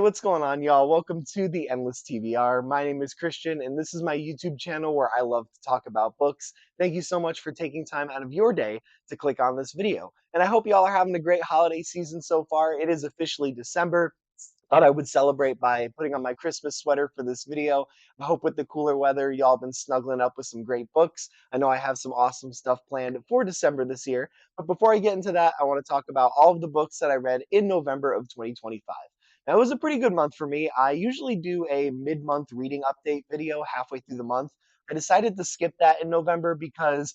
What's going on, y'all? Welcome to the Endless TBR. My name is Christian, and this is my YouTube channel where I love to talk about books. Thank you so much for taking time out of your day to click on this video. And I hope y'all are having a great holiday season so far. It is officially December. Thought I would celebrate by putting on my Christmas sweater for this video. I hope with the cooler weather, y'all been snuggling up with some great books. I know I have some awesome stuff planned for December this year. But before I get into that, I want to talk about all of the books that I read in November of 2025. Now, it was a pretty good month for me. I usually do a mid-month reading update video halfway through the month. I decided to skip that in November because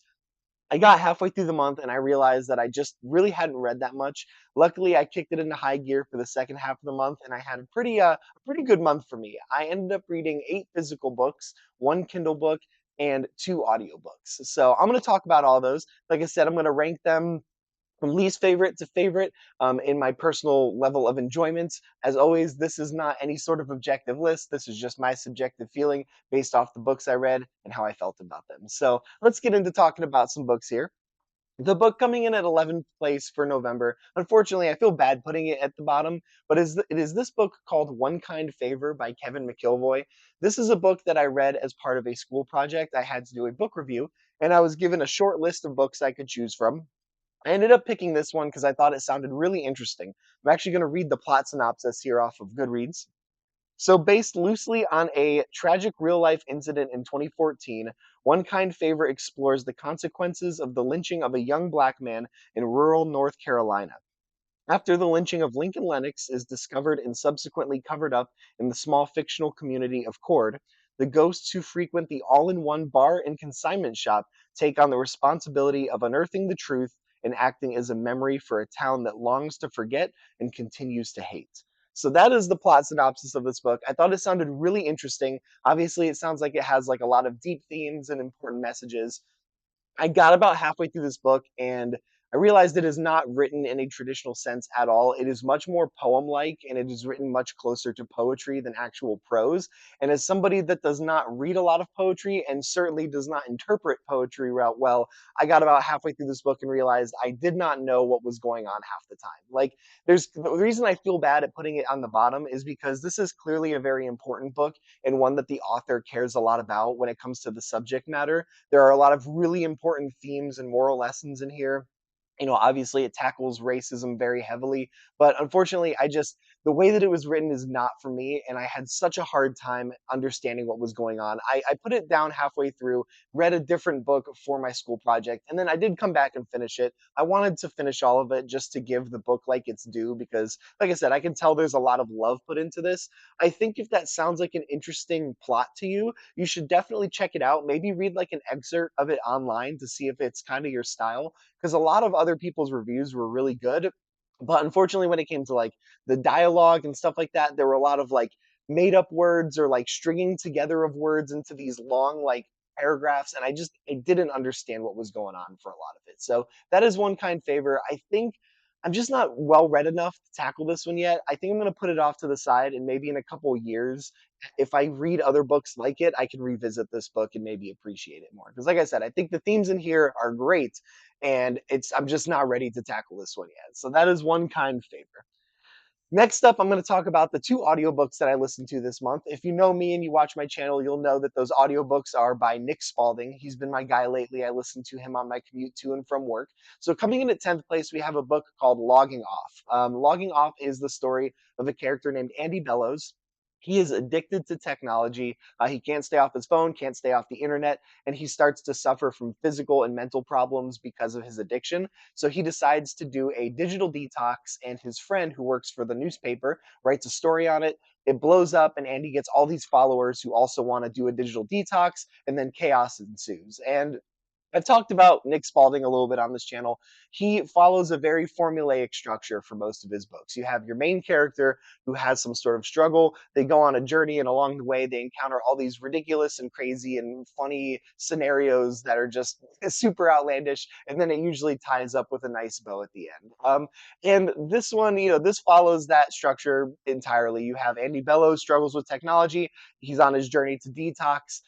I got halfway through the month and I realized that I just really hadn't read that much. Luckily, I kicked it into high gear for the second half of the month and I had a pretty good month for me. I ended up reading 8 physical books, 1 Kindle book, and 2 audiobooks. So, I'm going to talk about all those. Like I said, I'm going to rank them from least favorite to favorite in my personal level of enjoyment. As always, this is not any sort of objective list. This is just my subjective feeling based off the books I read and how I felt about them. So let's get into talking about some books here. The book coming in at 11th place for November. Unfortunately, I feel bad putting it at the bottom, but it is this book called One Kind Favor by Kevin McIlvoy. This is a book that I read as part of a school project. I had to do a book review, and I was given a short list of books I could choose from. I ended up picking this one because I thought it sounded really interesting. I'm actually going to read the plot synopsis here off of Goodreads. So, based loosely on a tragic real life incident in 2014, One Kind Favor explores the consequences of the lynching of a young black man in rural North Carolina. After the lynching of Lincoln Lennox is discovered and subsequently covered up in the small fictional community of Cord, the ghosts who frequent the all in one bar and consignment shop take on the responsibility of unearthing the truth and acting as a memory for a town that longs to forget and continues to hate. So that is the plot synopsis of this book. I thought it sounded really interesting. Obviously, it sounds like it has like a lot of deep themes and important messages. I got about halfway through this book and I realized it is not written in a traditional sense at all. It is much more poem like and it is written much closer to poetry than actual prose. And as somebody that does not read a lot of poetry and certainly does not interpret poetry well, I got about halfway through this book and realized I did not know what was going on half the time. Like, there's the reason I feel bad at putting it on the bottom is because this is clearly a very important book and one that the author cares a lot about when it comes to the subject matter. There are a lot of really important themes and moral lessons in here. Obviously it tackles racism very heavily, but unfortunately, the way that it was written is not for me, and I had such a hard time understanding what was going on. I put it down halfway through, read a different book for my school project, and then I did come back and finish it. I wanted to finish all of it just to give the book like its due because, like I said, I can tell there's a lot of love put into this. I think if that sounds like an interesting plot to you, you should definitely check it out. Maybe read like an excerpt of it online to see if it's kind of your style because a lot of other people's reviews were really good. But unfortunately, when it came to like the dialogue and stuff like that, there were a lot of like made up words or like stringing together of words into these long like paragraphs. And I didn't understand what was going on for a lot of it. So that is One Kind Favor. I think I'm just not well read enough to tackle this one yet. I think I'm going to put it off to the side and maybe in a couple years if I read other books like it, I can revisit this book and maybe appreciate it more. Because, like I said, I think the themes in here are great, and I'm just not ready to tackle this one yet. So that is One Kind Favor. Next up, I'm going to talk about the 2 audiobooks that I listened to this month. If you know me and you watch my channel, you'll know that those audiobooks are by Nick Spalding. He's been my guy lately. I listen to him on my commute to and from work. So coming in at 10th place, we have a book called Logging Off. Logging Off is the story of a character named Andy Bellows. He is addicted to technology. He can't stay off his phone, can't stay off the internet, and he starts to suffer from physical and mental problems because of his addiction. So he decides to do a digital detox, and his friend, who works for the newspaper, writes a story on it. It blows up, and Andy gets all these followers who also want to do a digital detox, and then chaos ensues. And I've talked about Nick Spalding a little bit on this channel. He follows a very formulaic structure for most of his books. You have your main character who has some sort of struggle. They go on a journey, and along the way, they encounter all these ridiculous and crazy and funny scenarios that are just super outlandish. And then it usually ties up with a nice bow at the end. And this one, this follows that structure entirely. You have Andy Bellows struggles with technology. He's on his journey to detox.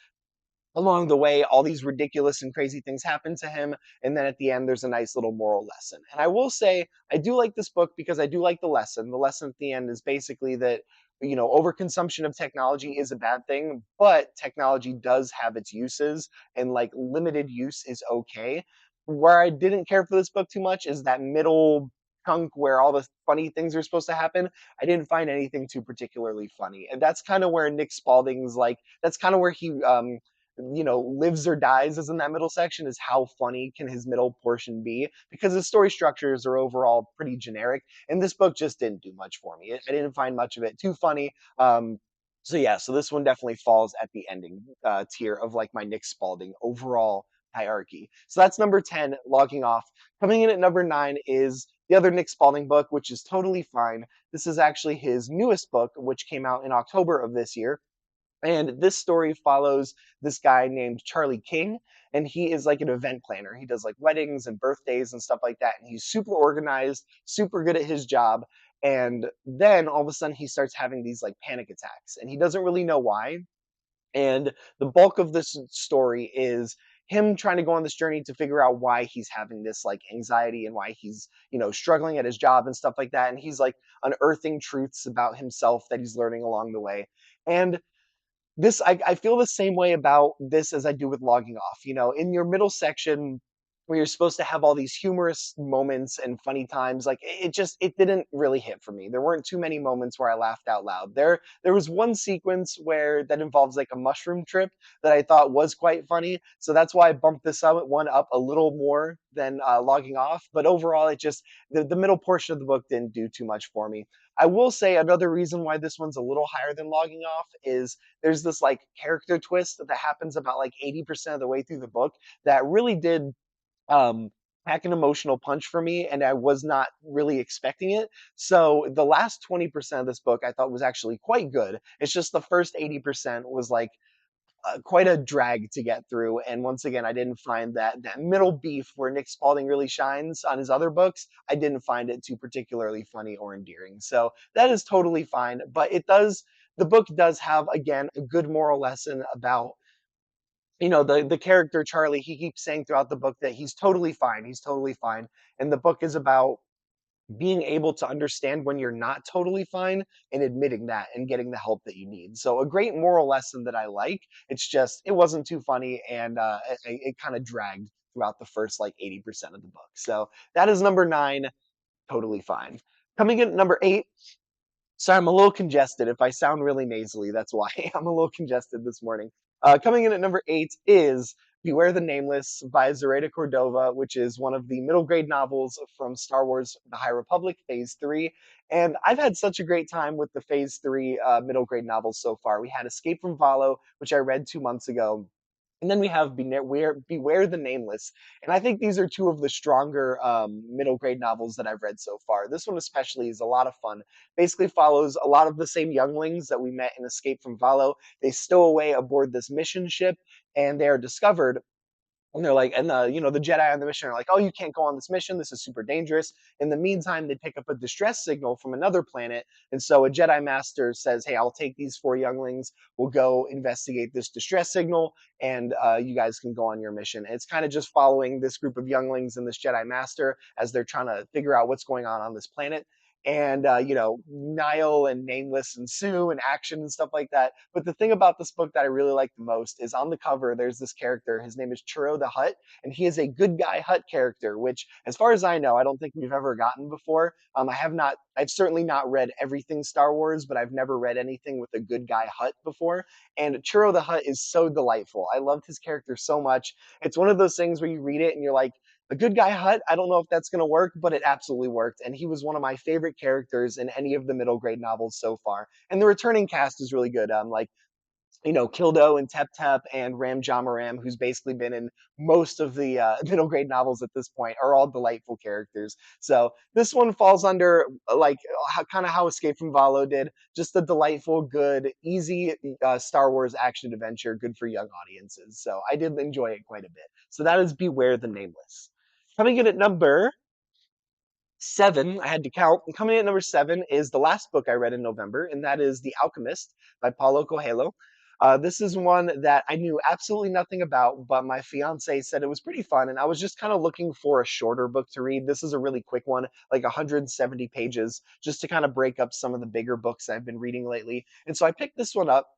Along the way, all these ridiculous and crazy things happen to him, and then at the end, there's a nice little moral lesson. And I will say, I do like this book because I do like the lesson. The lesson at the end is basically that overconsumption of technology is a bad thing, but technology does have its uses, and like limited use is okay. Where I didn't care for this book too much is that middle chunk where all the funny things are supposed to happen. I didn't find anything too particularly funny. And that's kind of where Nick Spalding's like, that's kind of where he lives or dies is in that middle section, is how funny can his middle portion be, because his story structures are overall pretty generic, and this book just didn't do much for me. I didn't find much of it too funny. So yeah, so this one definitely falls at the ending tier of like my Nick Spalding overall hierarchy. So that's number 10, Logging Off. Coming in at number 9 is the other Nick Spalding book, which is totally fine. This is actually his newest book, which came out in October of this year. And this story follows this guy named Charlie King, and he is like an event planner. He does like weddings and birthdays and stuff like that. And he's super organized, super good at his job. And then all of a sudden he starts having these like panic attacks, and he doesn't really know why. And the bulk of this story is him trying to go on this journey to figure out why he's having this like anxiety and why he's, struggling at his job and stuff like that. And he's like unearthing truths about himself that he's learning along the way. And this I feel the same way about this as I do with Logging Off. In your middle section where you're supposed to have all these humorous moments and funny times, like it didn't really hit for me. There weren't too many moments where I laughed out loud. There was one sequence where that involves like a mushroom trip that I thought was quite funny. So that's why I bumped this one up a little more than Logging Off. But overall, the middle portion of the book didn't do too much for me. I will say another reason why this one's a little higher than Logging Off is there's this like character twist that happens about like 80% of the way through the book that really did um pack an emotional punch for me, and I was not really expecting it. So the last 20% of this book I thought was actually quite good. It's just the first 80% was like quite a drag to get through. And once again, I didn't find that middle beef where Nick Spalding really shines on his other books. I didn't find it too particularly funny or endearing. So that is totally fine. But the book does have again a good moral lesson about the character Charlie. He keeps saying throughout the book that he's totally fine. He's totally fine. And the book is about being able to understand when you're not totally fine and admitting that and getting the help that you need. So a great moral lesson that I like. It's just it wasn't too funny, and it kind of dragged throughout the first like 80% of the book. So that is number 9, totally fine. Coming in at number 8. Sorry, I'm a little congested. If I sound really nasally, that's why. I'm a little congested this morning. Coming in at number 8 is Beware the Nameless by Zoraida Cordova, which is one of the middle grade novels from Star Wars The High Republic Phase 3. And I've had such a great time with the Phase 3 middle grade novels so far. We had Escape from Valo, which I read 2 months ago. And then we have Beware the Nameless. And I think these are two of the stronger middle grade novels that I've read so far. This one especially is a lot of fun. Basically follows a lot of the same younglings that we met in Escape from Valo. They stow away aboard this mission ship, and they are discovered, and they're like, and the Jedi on the mission are like, oh, you can't go on this mission. This is super dangerous. In the meantime, they pick up a distress signal from another planet. And so a Jedi Master says, hey, I'll take these 4 younglings. We'll go investigate this distress signal, and you guys can go on your mission. And it's kind of just following this group of younglings and this Jedi Master as they're trying to figure out what's going on this planet. And Nile and Nameless ensue and action and stuff like that. But the thing about this book that I really like the most is on the cover there's this character. His name is Churro the Hutt, and he is a good guy Hutt character, which as far as I know I don't think we've ever gotten before. I've certainly not read everything Star Wars, but I've never read anything with a good guy Hutt before. And Churro the Hutt is so delightful. I loved his character so much. It's one of those things where you read it and you're like, a good guy Hutt, I don't know if that's going to work, but it absolutely worked. And he was one of my favorite characters in any of the middle grade novels so far. And the returning cast is really good. Kildo and Tep Tep and Ram Jamaram, who's basically been in most of the middle grade novels at this point, are all delightful characters. So this one falls under kind of how Escape from Valo did, just a delightful, good, easy Star Wars action adventure, good for young audiences. So I did enjoy it quite a bit. So that is Beware the Nameless. Coming in at number 7, I had to count. And coming in at number 7 is the last book I read in November, and that is The Alchemist by Paulo Coelho. This is one that I knew absolutely nothing about, but my fiance said it was pretty fun, and I was just kind of looking for a shorter book to read. This is a really quick one, like 170 pages, just to kind of break up some of the bigger books I've been reading lately. And so I picked this one up.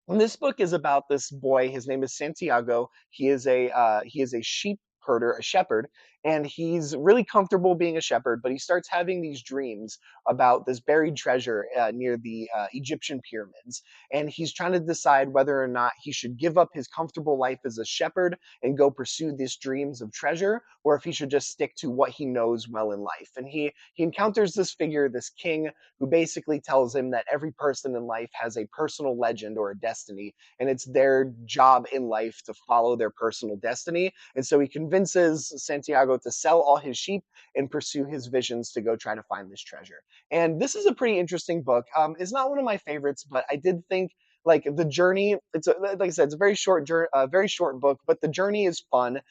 And this book is about this boy. His name is Santiago. He is a sheep herder, a shepherd, and he's really comfortable being a shepherd. But he starts having these dreams about this buried treasure near the Egyptian pyramids, and he's trying to decide whether or not he should give up his comfortable life as a shepherd and go pursue these dreams of treasure, or if he should just stick to what he knows well in life. And he encounters this figure, this king, who basically tells him that every person in life has a personal legend or a destiny, and it's their job in life to follow their personal destiny. And so he convinces Santiago to sell all his sheep and pursue his visions to go try to find this treasure. And this is a pretty interesting book. It's not one of my favorites, but I did think like the journey. Like I said, it's a very short, very short book, but the journey is fun.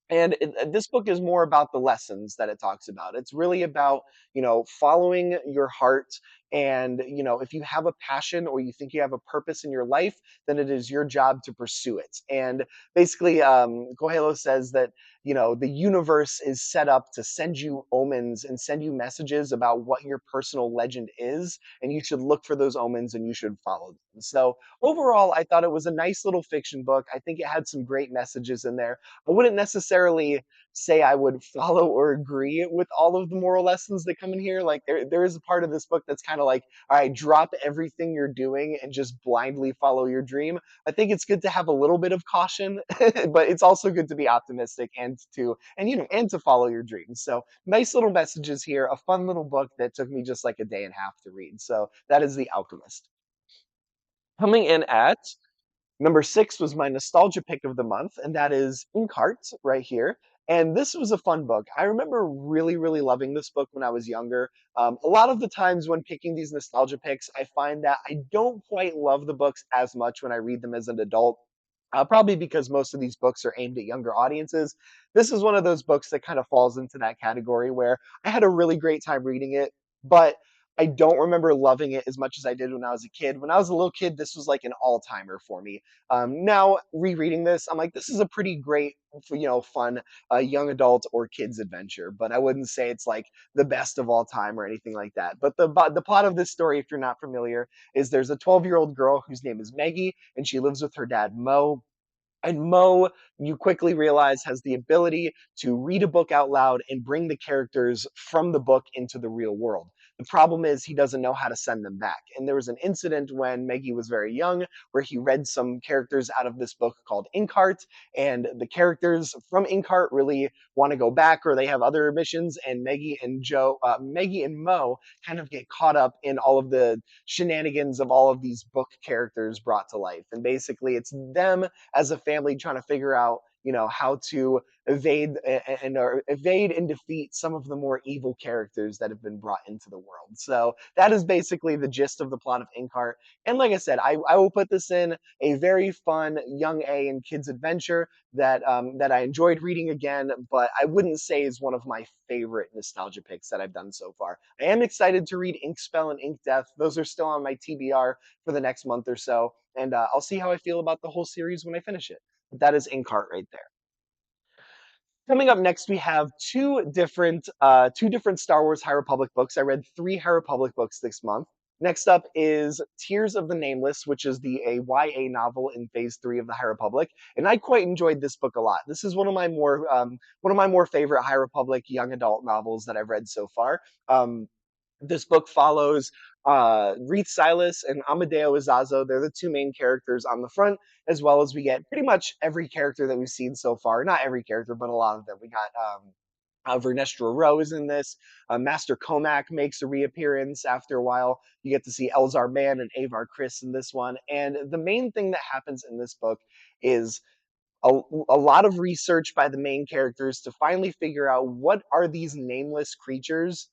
This book is more about the lessons that it talks about. It's really about, following your heart. And, if you have a passion or you think you have a purpose in your life, then it is your job to pursue it. And basically, Coelho says that, the universe is set up to send you omens and send you messages about what your personal legend is. And you should look for those omens and you should follow them. So overall, I thought it was a nice little fiction book. I think it had some great messages in there. I wouldn't necessarily say I would follow or agree with all of the moral lessons that come in here. Like there is a part of this book that's kind of like, all right, drop everything you're doing and just blindly follow your dream. I think it's good to have a little bit of caution, but it's also good to be optimistic and to follow your dreams. So nice little messages here, a fun little book that took me just like a day and a half to read. So that is The Alchemist. Coming in at Number 6 was my nostalgia pick of the month, and that is Inkheart right here. And this was a fun book. I remember really, really loving this book when I was younger. A lot of the times when picking these nostalgia picks, I find that I don't quite love the books as much when I read them as an adult. Probably because most of these books are aimed at younger audiences. This is one of those books that kind of falls into that category where I had a really great time reading it, but I don't remember loving it as much as I did when I was a kid. When I was a little kid, this was like an all-timer for me. Now rereading this, I'm like, this is a pretty great, fun young adult or kids adventure. But I wouldn't say it's like the best of all time or anything like that. But the plot of this story, if you're not familiar, is there's a 12-year-old girl whose name is Maggie, and she lives with her dad Mo. And Mo, you quickly realize, has the ability to read a book out loud and bring the characters from the book into the real world. The problem is he doesn't know how to send them back. And there was an incident when Maggie was very young where he read some characters out of this book called Inkheart, and the characters from Inkheart really want to go back or they have other missions, and Maggie and Mo kind of get caught up in all of the shenanigans of all of these book characters brought to life. And basically, it's them as a family trying to figure out how to evade and defeat some of the more evil characters that have been brought into the world. So that is basically the gist of the plot of Inkheart. And like I said, I will put this in a very fun young A and kids adventure that I enjoyed reading again, but I wouldn't say is one of my favorite nostalgia picks that I've done so far. I am excited to read Inkspell and Ink Death. Those are still on my TBR for the next month or so, and I'll see how I feel about the whole series when I finish it. But that is Inkheart right there. Coming up next, we have two different Star Wars High Republic books. I read three High Republic books this month. Next up is Tears of the Nameless, which is a YA novel in Phase 3 of the High Republic, and I quite enjoyed this book a lot. This is one of my more favorite High Republic young adult novels that I've read so far. This book follows Reith Silas and Amadeo Izazo. They're the two main characters on the front, as well as we get pretty much every character that we've seen so far. Not every character, but a lot of them. We got Vernestra Rose in this. Master Comac makes a reappearance after a while. You get to see Elzar Mann and Avar Kriss in this one. And the main thing that happens in this book is a lot of research by the main characters to finally figure out what are these nameless creatures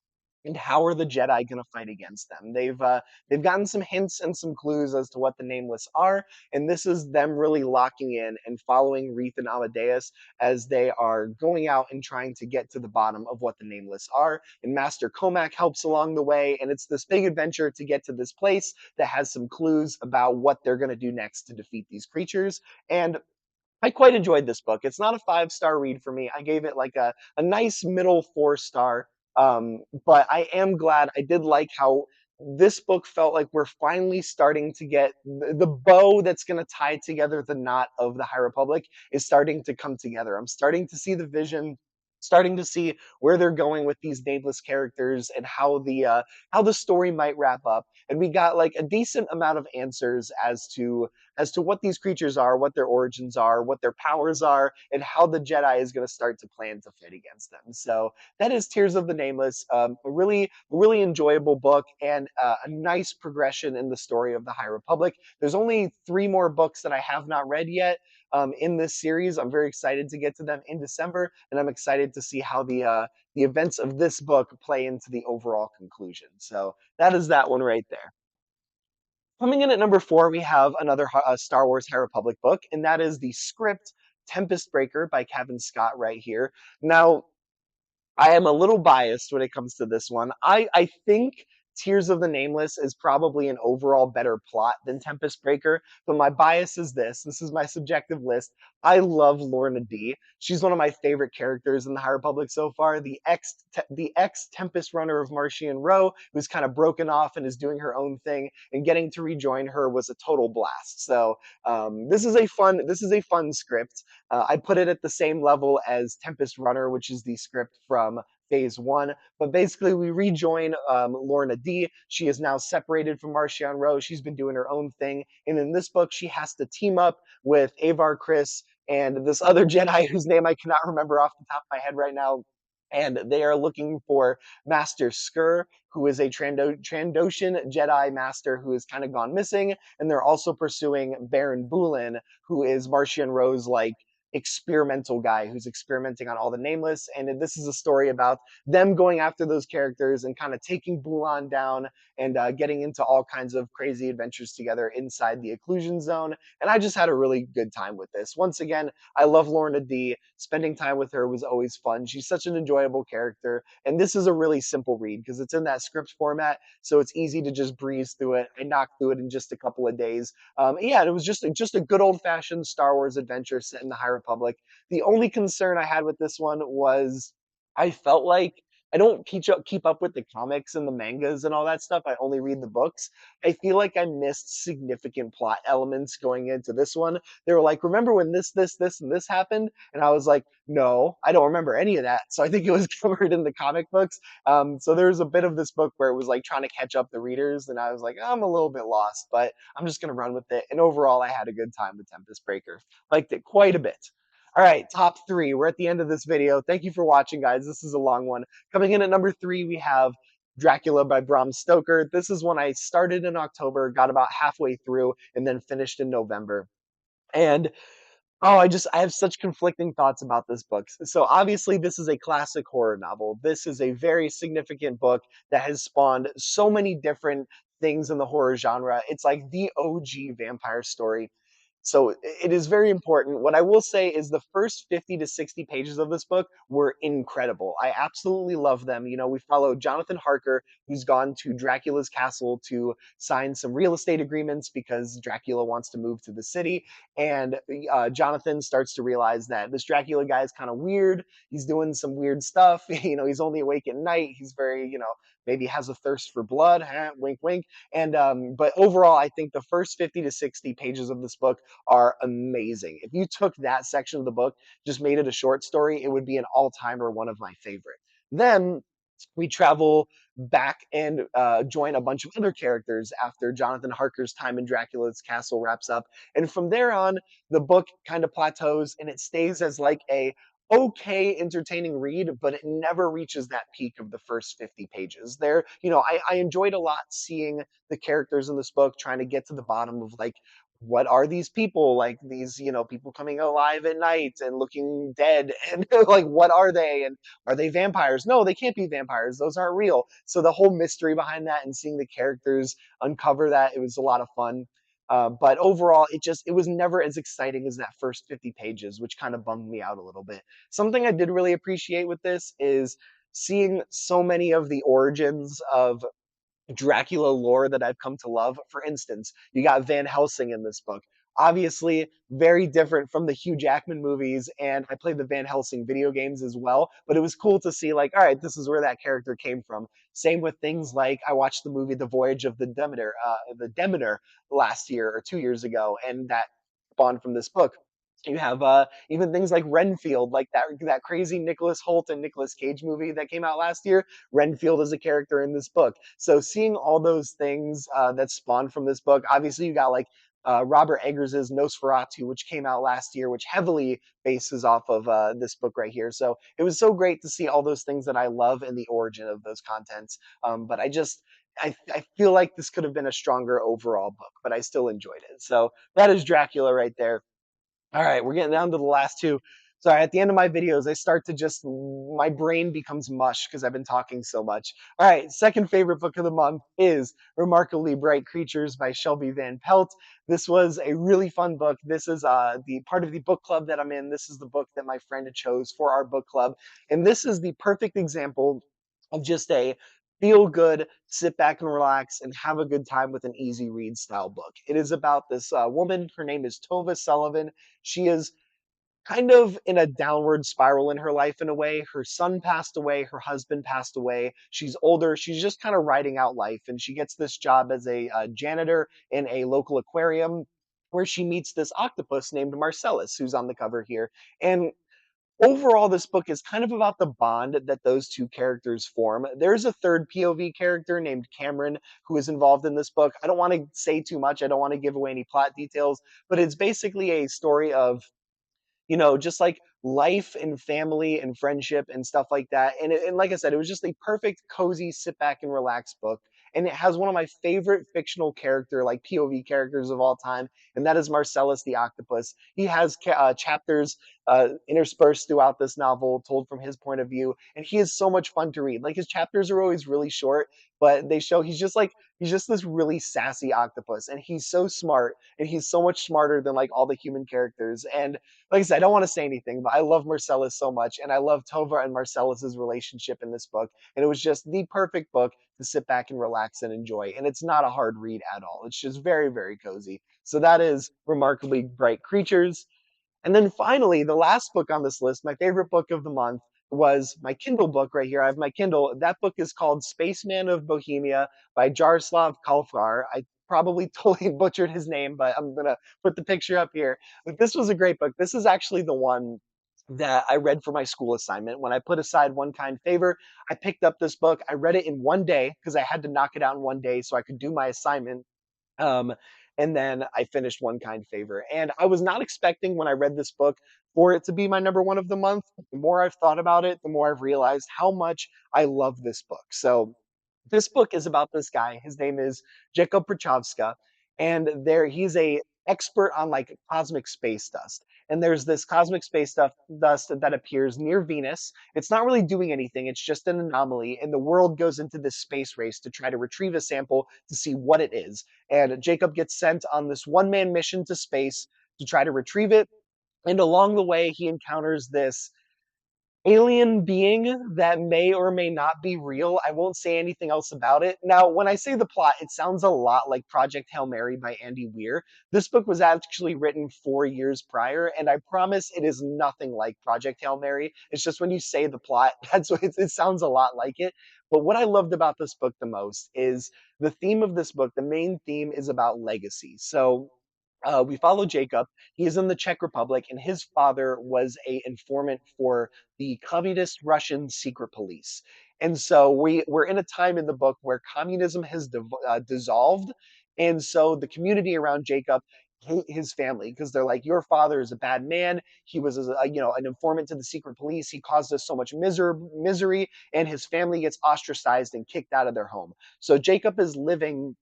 and how are the Jedi going to fight against them? They've gotten some hints and some clues as to what the Nameless are, and this is them really locking in and following Reeth and Amadeus as they are going out and trying to get to the bottom of what the Nameless are. And Master Comac helps along the way, and it's this big adventure to get to this place that has some clues about what they're going to do next to defeat these creatures. And I quite enjoyed this book. It's not a 5-star read for me. I gave it like a nice middle 4-star. But I am glad. I did like how this book felt like we're finally starting to get the bow that's going to tie together the knot of the High Republic is starting to come together. I'm starting to see the vision, starting to see where they're going with these nameless characters and how the story might wrap up. And we got like a decent amount of answers as to what these creatures are, what their origins are, what their powers are, and how the Jedi is going to start to plan to fight against them. So that is Tears of the Nameless, a really enjoyable book and a nice progression in the story of the High Republic. There's only 3 more books that I have not read yet. In this series, I'm very excited to get to them in December, and I'm excited to see how the events of this book play into the overall conclusion. So that is that one right there. Coming in at number 4, we have another Star Wars High Republic book, and that is the script Tempest Breaker by Kevin Scott right here. Now, I am a little biased when it comes to this one. I think Tears of the Nameless is probably an overall better plot than Tempest Breaker, but my bias is this. This is my subjective list. I love Lorna D. She's one of my favorite characters in the High Republic so far. The ex Tempest runner of Marchion Ro, who's kind of broken off and is doing her own thing, and getting to rejoin her was a total blast. So this is a fun script. I put it at the same level as Tempest Runner, which is the script from Phase 1. But basically, we rejoin Lorna D. She is now separated from Marchion Ro. She's been doing her own thing. And in this book, she has to team up with Avar Kriss and this other Jedi whose name I cannot remember off the top of my head right now. And they are looking for Master Skur, who is a Trandoshan Jedi master who has kind of gone missing. And they're also pursuing Baron Bulin, who is Marchion Ro's like experimental guy who's experimenting on all the nameless. And this is a story about them going after those characters and kind of taking Bulan down and getting into all kinds of crazy adventures together inside the occlusion zone. And I just had a really good time with this. Once again, I love Lorna D. Spending time with her was always fun. She's such an enjoyable character. And this is a really simple read because it's in that script format. So it's easy to just breeze through it. I knocked through it in just a couple of days. Yeah, it was just a good old fashioned Star Wars adventure set in the High Republic. The only concern I had with this one was I felt like I don't keep up with the comics and the mangas and all that stuff. I only read the books. I feel like I missed significant plot elements going into this one. They were like, "Remember when this, and this happened?" And I was like, "No, I don't remember any of that." So I think it was covered in the comic books. So there was a bit of this book where it was like trying to catch up the readers, and I was like, I'm a little bit lost, but I'm just gonna run with it. And overall, I had a good time with Tempest Breaker. Liked it quite a bit. All right, top 3. We're at the end of this video. Thank you for watching, guys. This is a long one. Coming in at number 3, we have Dracula by Bram Stoker. This is one I started in October, got about halfway through, and then finished in November. And oh, I have such conflicting thoughts about this book. So obviously this is a classic horror novel. This is a very significant book that has spawned so many different things in the horror genre. It's like the OG vampire story. So it is very important. What I will say is the first 50 to 60 pages of this book were incredible. I absolutely love them. You know, we follow Jonathan Harker, who's gone to Dracula's castle to sign some real estate agreements because Dracula wants to move to the city. And Jonathan starts to realize that this Dracula guy is kind of weird. He's doing some weird stuff. You know, he's only awake at night. He's very, maybe has a thirst for blood. Wink, wink. And but overall, I think the first 50 to 60 pages of this book are amazing. If you took that section of the book, just made it a short story, it would be an all-timer, one of my favorite. Then we travel back and join a bunch of other characters after Jonathan Harker's time in Dracula's castle wraps up. And from there on, the book kind of plateaus and it stays as like a okay entertaining read, but it never reaches that peak of the first 50 pages. I enjoyed a lot seeing the characters in this book trying to get to the bottom of like what are these people, like these, people coming alive at night and looking dead, and like what are they, and are they vampires? No, they can't be vampires, those aren't real. So the whole mystery behind that and seeing the characters uncover that, it was a lot of fun. But overall, it was never as exciting as that first 50 pages, which kind of bummed me out a little bit. Something I did really appreciate with this is seeing so many of the origins of Dracula lore that I've come to love. For instance, you got Van Helsing in this book. Obviously, very different from the Hugh Jackman movies, and I played the Van Helsing video games as well. But it was cool to see, like, all right, this is where that character came from. Same with things like I watched the movie The Voyage of the Demeter last year or 2 years ago, and that spawned from this book. You have even things like Renfield, like that crazy Nicholas Hoult and Nicolas Cage movie that came out last year. Renfield is a character in this book. So seeing all those things that spawned from this book, obviously you got like Robert Eggers' Nosferatu, which came out last year, which heavily bases off of this book right here. So it was so great to see all those things that I love and the origin of those contents. But I feel like this could have been a stronger overall book, but I still enjoyed it. So that is Dracula right there. All right, we're getting down to the last two. Sorry, at the end of my videos, I start to just, my brain becomes mush because I've been talking so much. All right, second favorite book of the month is Remarkably Bright Creatures by Shelby Van Pelt. This was a really fun book. This is the part of the book club that I'm in. This is the book that my friend chose for our book club. And this is the perfect example of just a feel good, sit back and relax, and have a good time with an easy read style book. It is about this woman. Her name is Tova Sullivan. She is kind of in a downward spiral in her life in a way. Her son passed away, her husband passed away. She's older. She's just kind of riding out life, and she gets this job as a janitor in a local aquarium where she meets this octopus named Marcellus, who's on the cover here. And overall, this book is kind of about the bond that those two characters form. There's a third POV character named Cameron who is involved in this book. I don't want to say too much. I don't want to give away any plot details, but it's basically a story of, just like life and family and friendship and stuff like that. And like I said, it was just a perfect, cozy, sit back and relax book. And it has one of my favorite fictional character, like POV characters of all time, and that is Marcellus the octopus. He has chapters interspersed throughout this novel, told from his point of view, and he is so much fun to read. Like his chapters are always really short, but they show he's just this really sassy octopus, and he's so smart, and he's so much smarter than like all the human characters. And like I said, I don't want to say anything, but I love Marcellus so much, and I love Tova and Marcellus's relationship in this book. And it was just the perfect book to sit back and relax and enjoy. And it's not a hard read at all. It's just very, very cozy. So that is Remarkably Bright Creatures. And then finally, the last book on this list, my favorite book of the month, was my Kindle book right here. I have my Kindle. That book is called Spaceman of Bohemia by Jaroslav Kalfar. I probably totally butchered his name, but I'm going to put the picture up here. But this was a great book. This is actually the one that I read for my school assignment. When I put aside One Kind Favor, I picked up this book. I read it in one day because I had to knock it out in one day so I could do my assignment. Um, and then I finished One Kind Favor. And I was not expecting when I read this book for it to be my number one of the month. The more I've thought about it, the more I've realized how much I love this book. So this book is about this guy. His name is Jacob Prochowska, and he's a expert on like cosmic space dust. And there's this cosmic space dust that appears near Venus. It's not really doing anything. It's just an anomaly, and the world goes into this space race to try to retrieve a sample to see what it is. And Jacob gets sent on this one-man mission to space to try to retrieve it. And along the way, he encounters this alien being that may or may not be real. I won't say anything else about it. Now, when I say the plot, it sounds a lot like Project Hail Mary by Andy Weir. This book was actually written 4 years prior, and I promise it is nothing like Project Hail Mary. It's just when you say the plot, that's what it sounds a lot like it. But what I loved about this book the most is the theme of this book. The main theme is about legacy. So we follow Jacob. He is in the Czech Republic, and his father was a informant for the communist Russian secret police. And so we're in a time in the book where communism has dissolved, and so the community around Jacob hate his family because they're like, your father is a bad man. He was an informant to the secret police. He caused us so much misery, and his family gets ostracized and kicked out of their home. So Jacob is living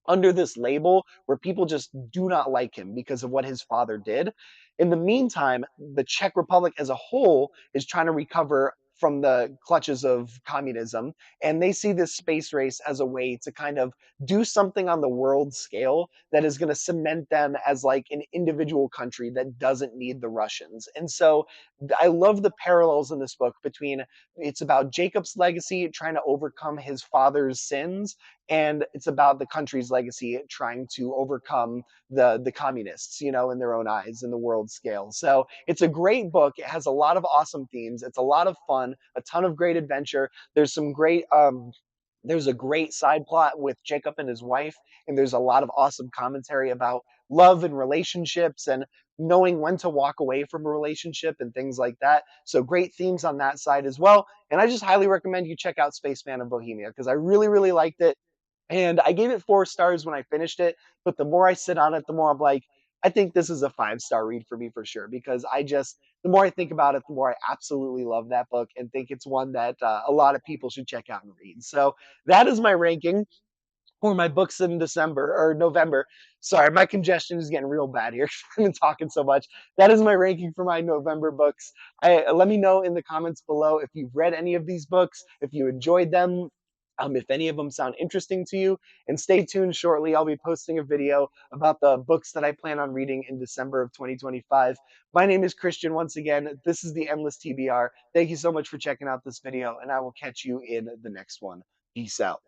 under this label where people just do not like him because of what his father did. In the meantime, the Czech Republic as a whole is trying to recover from the clutches of communism, and they see this space race as a way to kind of do something on the world scale that is going to cement them as like an individual country that doesn't need the Russians. And so I love the parallels in this book between it's about Jacob's legacy trying to overcome his father's sins, and it's about the country's legacy trying to overcome the communists, you know, in their own eyes in the world scale. So it's a great book. It has a lot of awesome themes. It's a lot of fun, a ton of great adventure. There's a great side plot with Jacob and his wife, and there's a lot of awesome commentary about love and relationships and knowing when to walk away from a relationship and things like that. So great themes on that side as well. And I just highly recommend you check out Spaceman of Bohemia because I really, really liked it. And I gave it 4 stars when I finished it, but the more I sit on it, the more I'm like, I think this is a 5 star read for me for sure. Because the more I think about it, the more I absolutely love that book and think it's one that a lot of people should check out and read. So that is my ranking for my books in December or November. Sorry, my congestion is getting real bad here. I've been talking so much. That is my ranking for my November books. Let me know in the comments below if you've read any of these books, if you enjoyed them, if any of them sound interesting to you. And stay tuned shortly. I'll be posting a video about the books that I plan on reading in December of 2025. My name is Christian once again. This is the Endless TBR. Thank you so much for checking out this video, and I will catch you in the next one. Peace out.